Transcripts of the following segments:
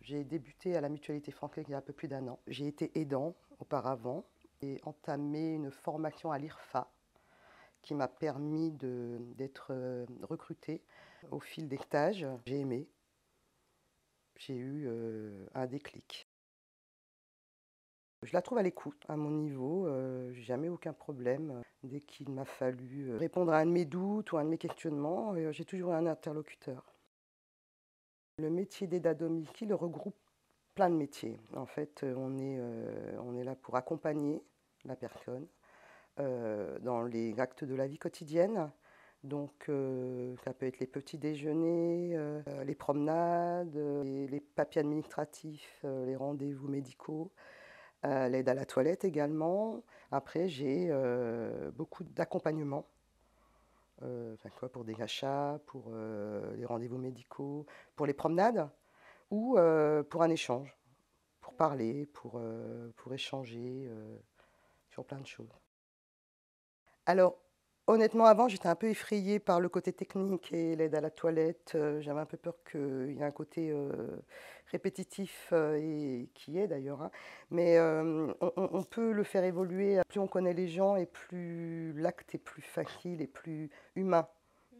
J'ai débuté à la Mutualité Franklin il y a un peu plus d'1 an. J'ai été aidant auparavant et entamé une formation à l'IRFA qui m'a permis d'être recrutée au fil des stages. J'ai aimé, j'ai eu un déclic. Je la trouve à l'écoute, à mon niveau, j'ai jamais aucun problème. Dès qu'il m'a fallu répondre à un de mes doutes ou un de mes questionnements, j'ai toujours eu un interlocuteur. Le métier d'aide à domicile regroupe plein de métiers. En fait, on est là pour accompagner la personne dans les actes de la vie quotidienne. Donc, ça peut être les petits déjeuners, les promenades, les papiers administratifs, les rendez-vous médicaux, l'aide à la toilette également. Après, j'ai beaucoup d'accompagnement, pour des achats, pour les rendez-vous médicaux, pour les promenades ou pour un échange, pour parler, pour échanger sur plein de choses. Alors, honnêtement, avant, j'étais un peu effrayée par le côté technique et l'aide à la toilette. J'avais un peu peur qu'il y ait un côté répétitif et qui est d'ailleurs, hein. Mais on peut le faire évoluer. Plus on connaît les gens et plus l'acte est plus facile et plus humain,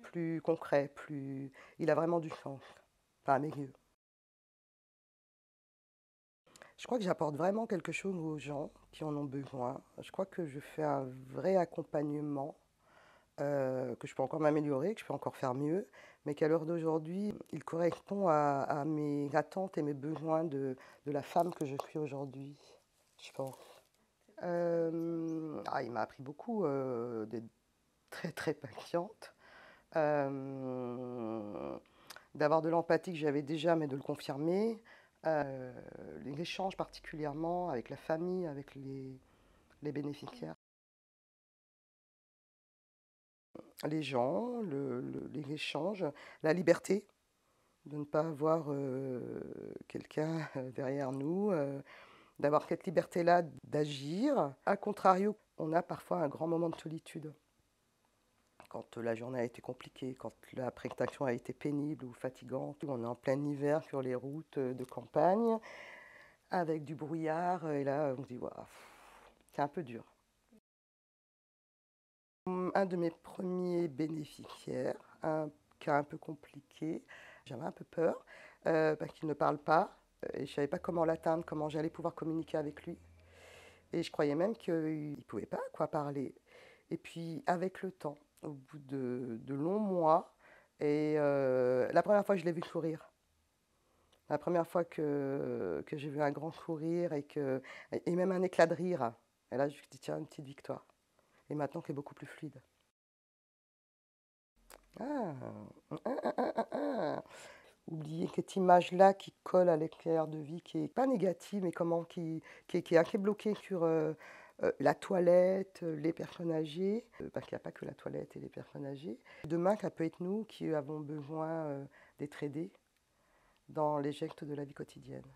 plus concret, plus... Il a vraiment du sens, enfin à mes yeux. Je crois que j'apporte vraiment quelque chose aux gens qui en ont besoin. Je crois que je fais un vrai accompagnement, que je peux encore m'améliorer, que je peux encore faire mieux, mais qu'à l'heure d'aujourd'hui, il correspond à mes attentes et mes besoins de la femme que je suis aujourd'hui, je pense. Il m'a appris beaucoup d'être très très patiente, d'avoir de l'empathie que j'avais déjà, mais de le confirmer. Les échanges particulièrement avec la famille, avec les bénéficiaires. Les gens, les échanges, la liberté de ne pas avoir quelqu'un derrière nous, d'avoir cette liberté-là d'agir. A contrario, on a parfois un grand moment de solitude. Quand la journée a été compliquée, quand la prestation a été pénible ou fatigante, on est en plein hiver sur les routes de campagne, avec du brouillard, et là on se dit, waouh, c'est un peu dur. Un de mes premiers bénéficiaires, un cas un peu compliqué, j'avais un peu peur parce qu'il ne parle pas et je ne savais pas comment l'atteindre, comment j'allais pouvoir communiquer avec lui. Et je croyais même qu'il ne pouvait pas quoi parler. Et puis avec le temps, au bout de longs mois, et la première fois que je l'ai vu sourire, la première fois que j'ai vu un grand sourire et même un éclat de rire, et là je me suis dit tiens, une petite victoire. Et maintenant c'est beaucoup plus fluide. Ah, oublier cette image-là qui colle à l'éclair de vie, qui est pas négative, mais qui est assez bloquée sur la toilette, les personnes âgées, parce qu'il n'y a pas que la toilette et les personnes âgées. Demain, ça peut être nous qui avons besoin d'être aidés dans les gestes de la vie quotidienne.